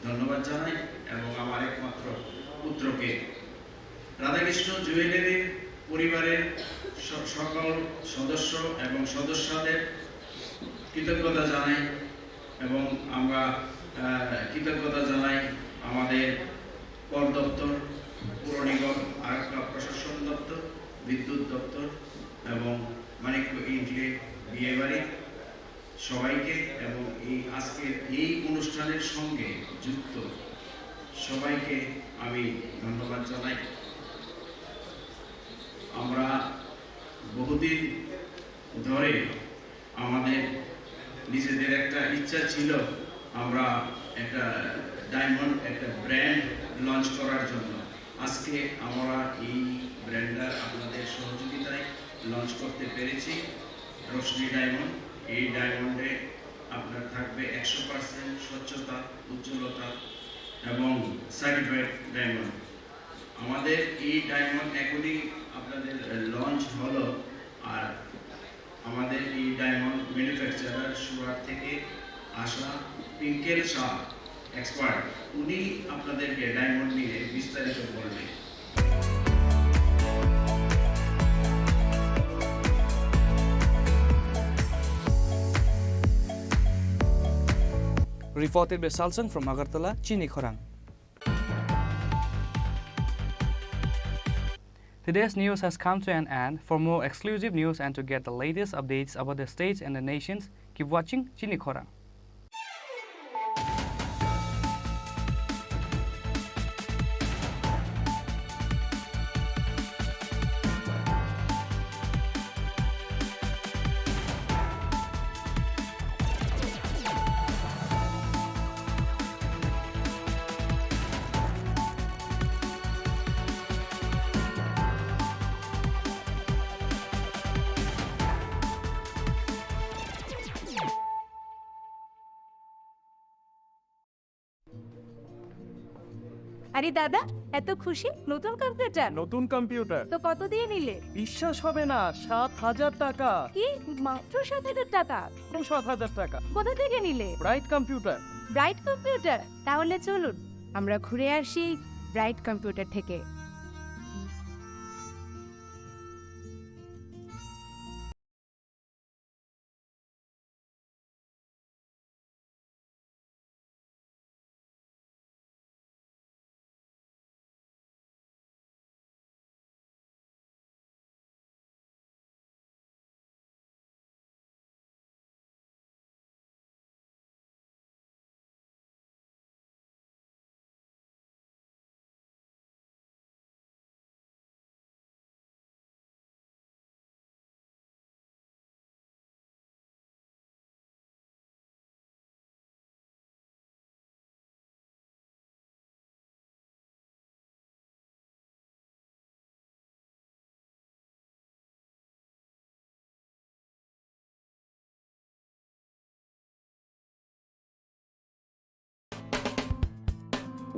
ধন্যবাদ জানাই, এবং আমার একমাত্র পুত্রকে। রাধাকৃষ্ণ জুয়েলারি পরিবারের সকল সদস্য এবং সদস্যদের কৃতজ্ঞতা জানাই, এবং আমরা কৃতজ্ঞতা জানাই আমাদের কর দপ্তর, পৌর নিগম, আরেকটা প্রশাসন দপ্তর, বিদ্যুৎ দপ্তর এবং মানিকপুর ইন্টলে বিয়ে বাড়ি সবাইকে, এবং এই আজকের এই অনুষ্ঠানের সঙ্গে যুক্ত সবাইকে আমি ধন্যবাদ জানাই। আমরা বহুদিন ধরে আমাদের নিজেদের একটা ইচ্ছা ছিল, আমরা একটা ডায়মন্ড একটা ব্র্যান্ড লঞ্চ করার জন্য। আজকে আমরা এই ব্র্যান্ডটা আপনাদের সহযোগিতায় লঞ্চ করতে পেরেছি, রোশনি ডায়মন্ড। এই ডায়মন্ডে আপনার থাকবে 100% স্বচ্ছতা, উজ্জ্বলতা এবং সার্টিফাইড ডায়মন্ড। আমাদের এই ডায়মন্ড এখনই আপনাদের লঞ্চ হলো, আর আমাদের এই ডায়মন্ড ম্যানুফ্যাকচারার সুরাট থেকে আসা পিঙ্কেল শাহ এক্সপার্ট, উনি আপনাদেরকে ডায়মন্ড নিয়ে বিস্তারিত বলবেন। Reported by Salsang from Agartala, Chini Khorang. Today's news has come to an end. For more exclusive news and to get the latest updates about the states and the nations, keep watching Chini Khorang. আরে দাদা, এত খুশি? নতুন computer? নতুন computer তো কত দিয়ে নিলে? বিশ্বাস হবে না, 7,000 টাকা। কি, মাত্র 7,000 টাকা? 7,000 টাকা। কোথা থেকে নিলে? Bright computer. Bright computer? তাহলে চলুন আমরা ঘুরে আসি ব্রাইট কম্পিউটার থেকে।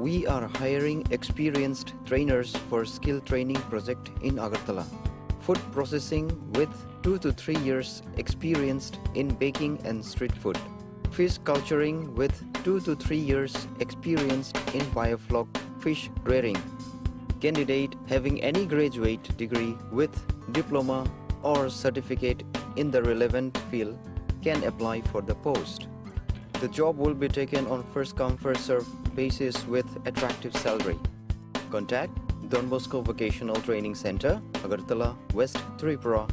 We are hiring experienced trainers for skill training project in Agartala. Food processing with 2 to 3 years experienced in baking and street food. Fish culturing with 2 to 3 years experienced in biofloc fish rearing. Candidate having any graduate degree with diploma or certificate in the relevant field can apply for the post. The job will be taken on first come first serve basis with attractive salary. Contact Don Bosco Vocational Training Center, Agartala, West Tripura.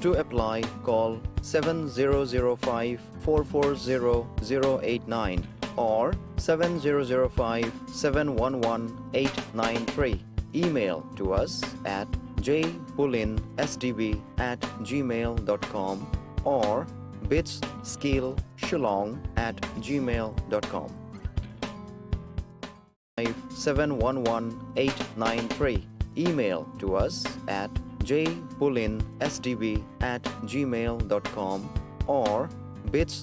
To apply, call 7005 440 089 or 7005 711 893. Email to us at jpullinsdb@gmail.com or bitsskillshillong@gmail.com. 711 893. Email to us at jpullinsdb@gmail.com or bits.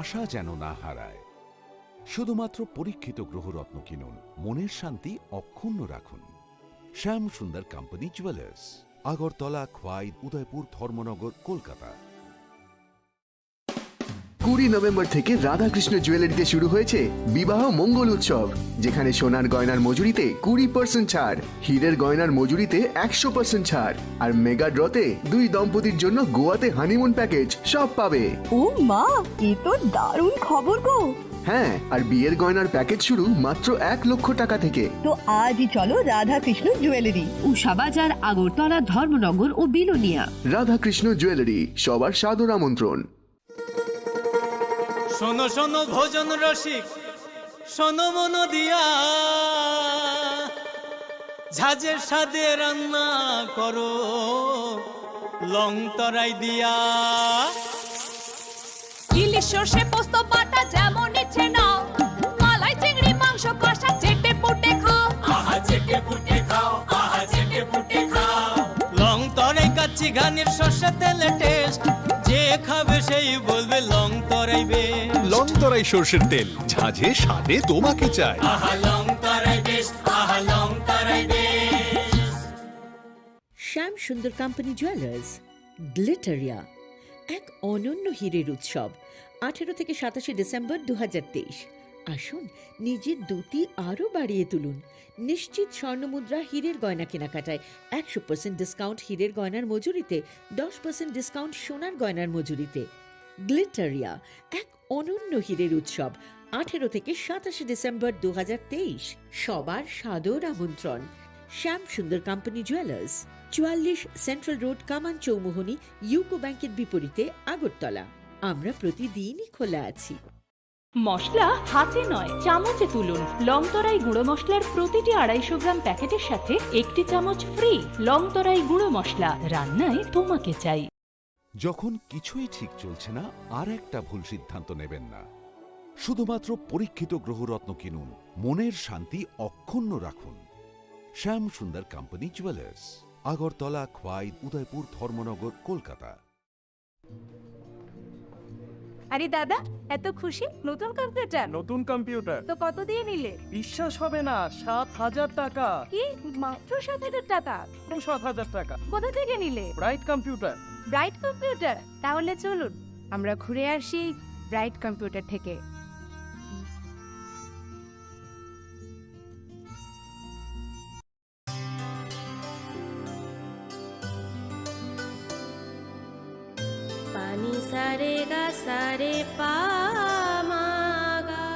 আশা যেন না হারায়। শুধুমাত্র পরীক্ষিত গ্রহরত্ন কিনুন, মনের শান্তি অক্ষুণ্ণ রাখুন। শ্যাম সুন্দর company jewellers, Agartala, Khowai, Udaipur, Dharmanagar, Kolkata. 20 November থেকে রাধাকৃষ্ণ জুয়েলারিতে শুরু হয়েছে বিবাহ মঙ্গল উৎসব, যেখানে সোনার গয়নার মজুরিতে 20% ছাড়, হীরের গয়নার মজুরিতে 100% ছাড়, আর মেগা ড্রতে 2 দম্পতির জন্য গোয়াতে হানিমুন প্যাকেজ সব পাবে। ও মা, এ তো দারুণ খবর গো। হ্যাঁ, আর বিয়ের গয়নার প্যাকেজ শুরু মাত্র 1 লক্ষ টাকা থেকে। তো আজই চলো রাধাকৃষ্ণ জুয়েলারি, উষাবাজার, আগরতলা, ধর্মনগর ও বিলোনিয়া। রাধাকৃষ্ণ জুয়েলারি, সবার সাদর আমন্ত্রণ। শোনো শোনো ভোজন রসিক, শোনো মন দিয়া, ঝাঁঝের স্বাদে রান্না করো লং তরাই দিয়া। ইলিশ সর্ষে পোস্ত বাটা যেমন ইচ্ছে নাও, মালাই চিংড়ি মাংস কষা চেটে পুটে খাও, আহা চেটে পুটে খাও, আহা চেটে পুটে খাও। লং তরাই কাচ্চি ঘানির সর্ষে তেলে টেস্ট, যে খাবে সেই বলবে লং তরাই বেশ। লং তরাই সর্ষের তেল, ঝাঁঝে স্বাদে তোমাকে চাই। আহা লং তরাই বেশ, আহা লং তরাই বেশ। শ্যাম সুন্দর কোম্পানি জুয়েলার্স, গ্লিটারিয়া, এক অনন্য হীরের উৎসব। 18 থেকে 27 ডিসেম্বর 2023। আসুন, নিজের দ্যুতি আরও বাড়িয়ে তুলুন। নিশ্চিত স্বর্ণমুদ্রা হীরের গয়না কেনাকাটায় 100% ডিসকাউন্ট হীরের গয়নার মজুরিতে, 10% ডিসকাউন্ট সোনার গয়নার মজুরিতে। গ্লিটারিয়া, এক অনন্য হীরের উৎসব। 18 থেকে 27 ডিসেম্বর 2023। সবার সাদর আমন্ত্রণ। শ্যাম সুন্দর কোম্পানি জুয়েলার্স, 44 সেন্ট্রাল রোড, কামান চৌমুহনী, ইউকো ব্যাংকের বিপরীতে, আগরতলা। আমরা প্রতিদিনই খোলা আছি। মশলা হাতে নয়, চামচে তুলুন। লংতরাই গুঁড়ো মশলার প্রতিটি 250 গ্রাম প্যাকেটের সাথে 1টি চামচ ফ্রি। লংতরাই গুঁড়ো মশলা, রান্নায় তোমাকে চাই। যখন কিছুই ঠিক চলছে না, আর একটা ভুল সিদ্ধান্ত নেবেন না। শুধুমাত্র পরীক্ষিত গ্রহরত্ন কিনুন, মনের শান্তি অক্ষুণ্ণ রাখুন। শ্যাম সুন্দর কোম্পানি জুয়েলার্স, আগরতলা, খোয়াই, উদয়পুর, ধর্মনগর, কলকাতা। আরে দাদা, এত খুশি? নতুন কম্পিউটার? নতুন কম্পিউটার তো কত দিয়ে নিলে? বিশ্বাস হবে না, 7,000 টাকা। কি, মাত্র 7,000 টাকা? 7,000 টাকা। কোথা থেকে নিলে? Bright computer. Bright computer? তাহলে চলুন আমরা ঘুরে আসি ব্রাইট কম্পিউটার থেকে। पानी सारे गा सारे पा मा गा।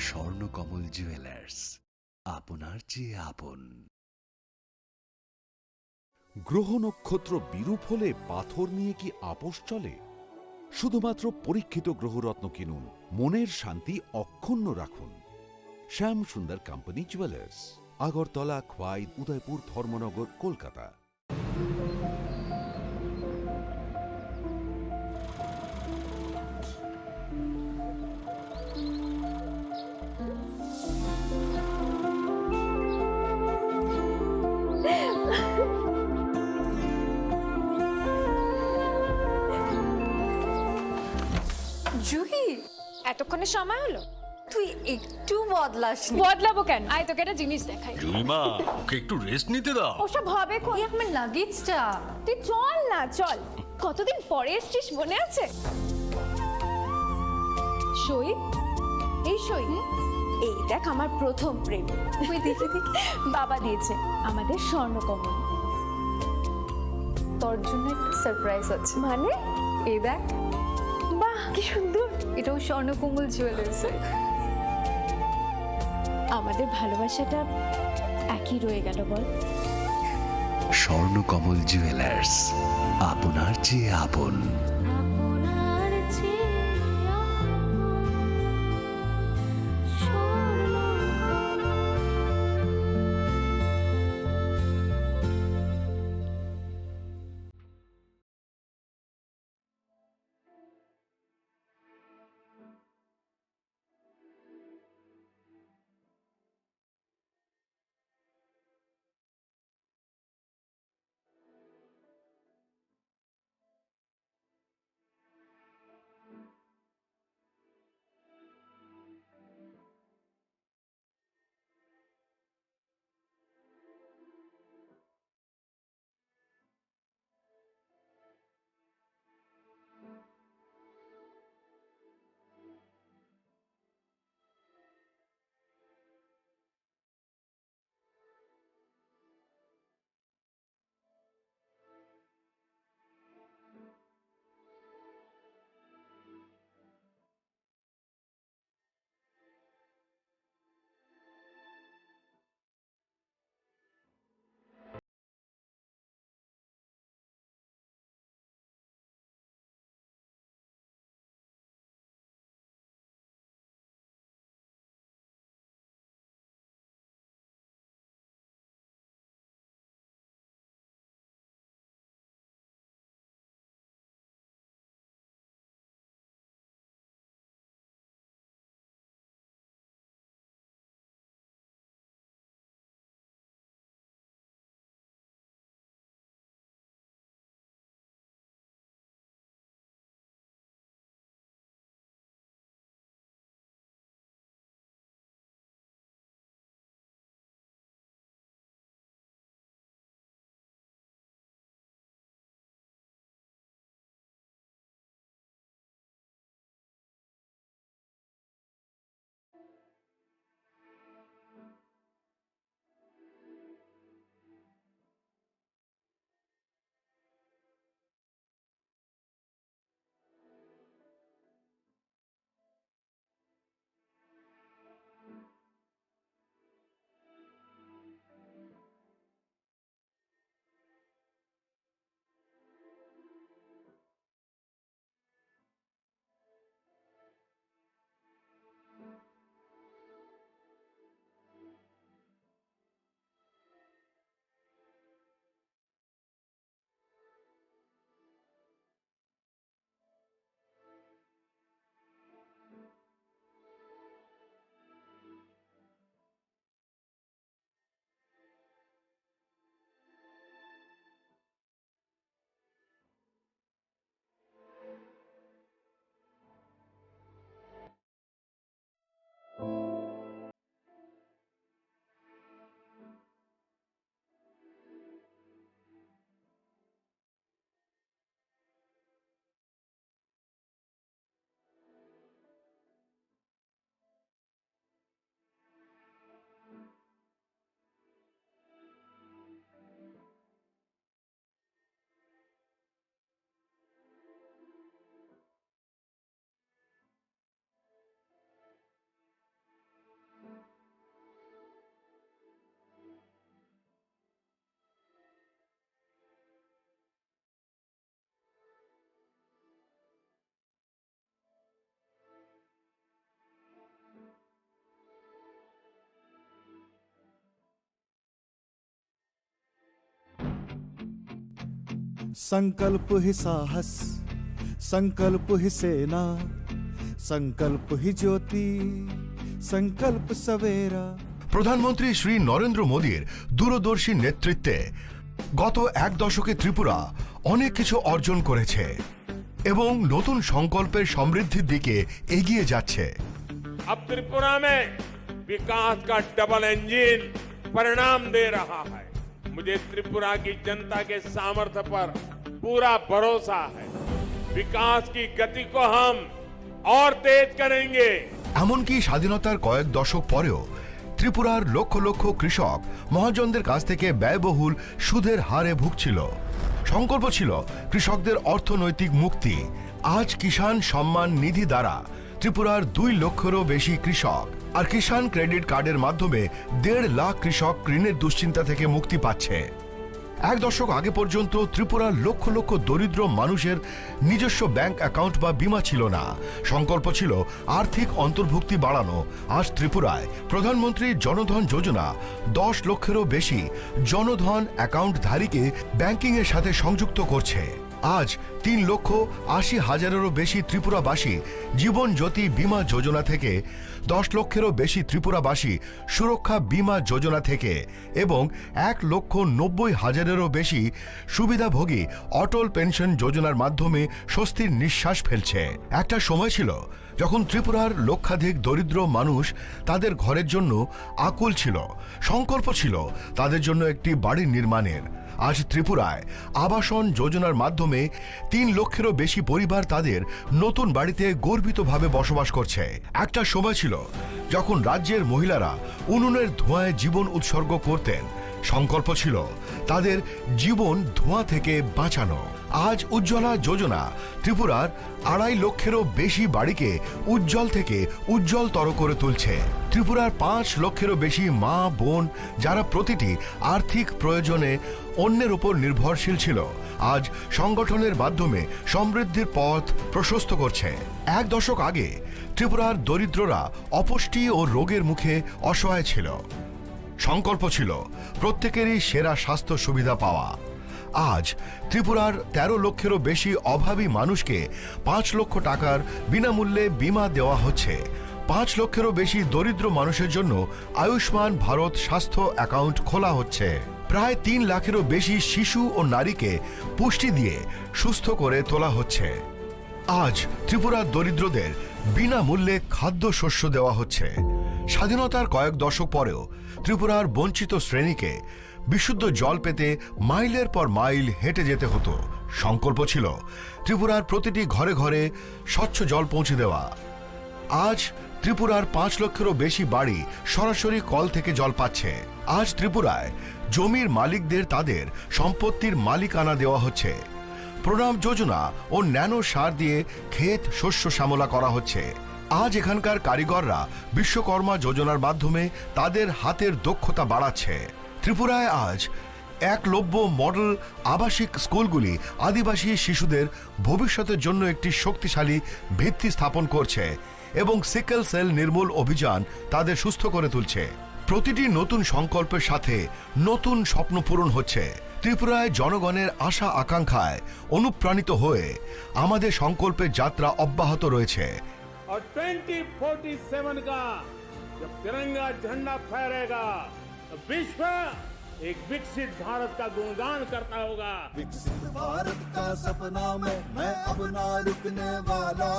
স্বর্ণকমল জুয়েলার্স, আপনার চেয়ে আপন। গ্রহ নক্ষত্র বিরূপ হলে পাথর নিয়ে কি আপোষ চলে? শুধুমাত্র পরীক্ষিত গ্রহরত্ন কিনুন, মনের শান্তি অক্ষুণ্ণ রাখুন। শ্যাম সুন্দর কোম্পানি জুয়েলার্স, আগরতলা, খোয়াই, উদয়পুর, ধর্মনগর, কলকাতা। জুহি, এতক্ষণে সময় হলো? তুই একটু বদলাসনি। বদলাবো কেন? আয় তোকে একটা জিনিস দেখাই। জুইমা, ওকে একটু রেস্ট নিতে দাও। ওসব হবে কোন? এই আমার লাগেজটা। তুই চল না, চল। কতদিন পরে এসেছিস, মনে আছে? সই, এই সই, এই দেখ আমার প্রথম প্রেম। তুই দেখে দেখে বাবা দিয়েছে আমাদের স্বর্ণকমল। তোর জন্য একটা সারপ্রাইজ আছে। মানে? এই দেখ। বাহ, কি সুন্দর। এটাও স্বর্ণকমল জুয়েলার্স। আমাদের ভালোবাসাটা একই রয়ে গেল বল। স্বর্ণকমল জুয়েলার্স, আপনার চেয়ে আপন। संकल्प ही साहस, संकल्प ही सेना, संकल्प ही ज्योति, संकल्प सवेरा। প্রধানমন্ত্রী শ্রী নরেন্দ্র মোদীর দূরদর্শী নেতৃত্বে গত এক দশকে ত্রিপুরা অনেক কিছু অর্জন করেছে এবং নতুন সংকল্পের সমৃদ্ধির দিকে এগিয়ে যাচ্ছে। अब त्रिपुरा में विकास का डबल इंजन परिणाम दे रहा है। मुझे त्रिपुरा की जनता के सामर्थ्य पर पूरा भरोसा है। विकास की गति को हम और तेज करेंगे। এমনকি স্বাধীনতার কয়েক দশক পরেও ত্রিপুরার লক্ষ লক্ষ কৃষক মহাজনদের কাছ থেকে ব্যয়বহুল সুদের হারে ভুগছিল। সংকল্প ছিল কৃষকদের অর্থনৈতিক মুক্তি। আজ কিষাণ সম্মান নিধি দ্বারা ত্রিপুরার 2 লক্ষেরও বেশি কৃষক আর কিষাণ ক্রেডিট কার্ডের মাধ্যমে 1.5 লাখ কৃষক ঋণের দুশ্চিন্তা থেকে মুক্তি পাচ্ছে। এক দশক আগে পর্যন্ত ত্রিপুরার লক্ষ লক্ষ দরিদ্র মানুষের নিজস্ব ব্যাংক অ্যাকাউন্ট বা বীমা ছিল না। সংকল্প ছিল আর্থিক অন্তর্ভুক্তি বাড়ানো। আজ ত্রিপুরায় প্রধানমন্ত্রী জনধন যোজনা 10 লক্ষেরও বেশি জনধন অ্যাকাউন্টধারীকে ব্যাংকিংয়ের সাথে সংযুক্ত করছে। আজ 3,80,000-এরও বেশি ত্রিপুরাবাসী জীবন জ্যোতি বীমা যোজনা থেকে, 10 লক্ষেরও বেশি ত্রিপুরাবাসী সুরক্ষা বীমা যোজনা থেকে এবং 1,90,000-এরও বেশি সুবিধাভোগী অটল পেনশন যোজনার মাধ্যমে স্বস্তির নিঃশ্বাস ফেলছে। একটা সময় ছিল যখন ত্রিপুরার লক্ষাধিক দরিদ্র মানুষ তাদের ঘরের জন্য আকুল ছিল। সংকল্প ছিল তাদের জন্য একটি বাড়ি নির্মাণের। আজ ত্রিপুরায় আবাসন যোজনার মাধ্যমে 3 লক্ষেরও বেশি পরিবার তাদের নতুন বাড়িতে গর্বিতভাবে বসবাস করছে। একটা সময় ছিল যখন রাজ্যের মহিলারা উনুনের ধোঁয়ায় জীবন উৎসর্গ করতেন। সংকল্প ছিল তাদের জীবন ধোঁয়া থেকে বাঁচানো। আজ উজ্জ্বলা যোজনা ত্রিপুরার 2.5 লক্ষেরও বেশি বাড়িকে উজ্জ্বল থেকে উজ্জ্বলতর করে তুলছে। ত্রিপুরার 5 লক্ষেরও বেশি মা বোন যারা প্রতিটি আর্থিক প্রয়োজনে অন্যের উপর নির্ভরশীল ছিল, আজ সংগঠনের মাধ্যমে সমৃদ্ধির পথ প্রশস্ত করছে। এক দশক আগে ত্রিপুরার দরিদ্ররা অপুষ্টি ও রোগের মুখে অসহায় ছিল। সংকল্প ছিল প্রত্যেকেরই সেরা স্বাস্থ্য সুবিধা পাওয়া। আজ ত্রিপুরার 13 লক্ষেরও বেশি অভাবী মানুষকে 5 লক্ষ টাকার বিনামূল্যে বীমা দেওয়া হচ্ছে। 5 লক্ষেরও বেশি দরিদ্র মানুষের জন্য আয়ুষ্মান ভারত স্বাস্থ্য অ্যাকাউন্ট খোলা হচ্ছে। প্রায় 3 লাখেরও বেশি শিশু ও নারীকে পুষ্টি দিয়ে সুস্থ করে তোলা হচ্ছে। আজ ত্রিপুরার দরিদ্রদের বিনামূল্যে খাদ্যশস্য দেওয়া হচ্ছে। স্বাধীনতার কয়েক দশক পরেও ত্রিপুরার বঞ্চিত শ্রেণীকে বিশুদ্ধ জল পেতে মাইলের পর মাইল হেঁটে যেতে হতো। সংকল্প ছিল ত্রিপুরার প্রতিটি ঘরে ঘরে স্বচ্ছ জল পৌঁছে দেওয়া। আজ ত্রিপুরার 5 লক্ষেরও বেশি বাড়ি সরাসরি কল থেকে জল পাচ্ছে। আজ ত্রিপুরায় জমির মালিকদের তাদের সম্পত্তির মালিকানা দেওয়া হচ্ছে। প্রণাম যোজনা ও ন্যানো সার দিয়ে ক্ষেত শস্য শ্যামলা করা হচ্ছে। আজ এখানকার কারিগররা বিশ্বকর্মা যোজনার মাধ্যমে তাদের হাতের দক্ষতা বাড়াচ্ছে। ত্রিপুরায় আজ একলব্য মডেল আবাসিক স্কুলগুলি আদিবাসী শিশুদের ভবিষ্যতের জন্য একটি শক্তিশালী ভিত্তি স্থাপন করছে এবং সিকেল সেল নির্মূল অভিযান তাদের সুস্থ করে তুলছে। প্রতিটি নতুন সংকল্পের সাথে নতুন স্বপ্ন পূরণ হচ্ছে। ত্রিপুরায় জনগণের আশা আকাঙ্ক্ষায় অনুপ্রাণিত হয়ে আমাদের সংকল্পের যাত্রা অব্যাহত রয়েছে। और 2047 का जब तिरंगा झंडा फहरेगा तो विश्व एक विकसित भारत का गुणगान करता होगा। विकसित भारत का सपना में मैं अब ना रुकने वाला।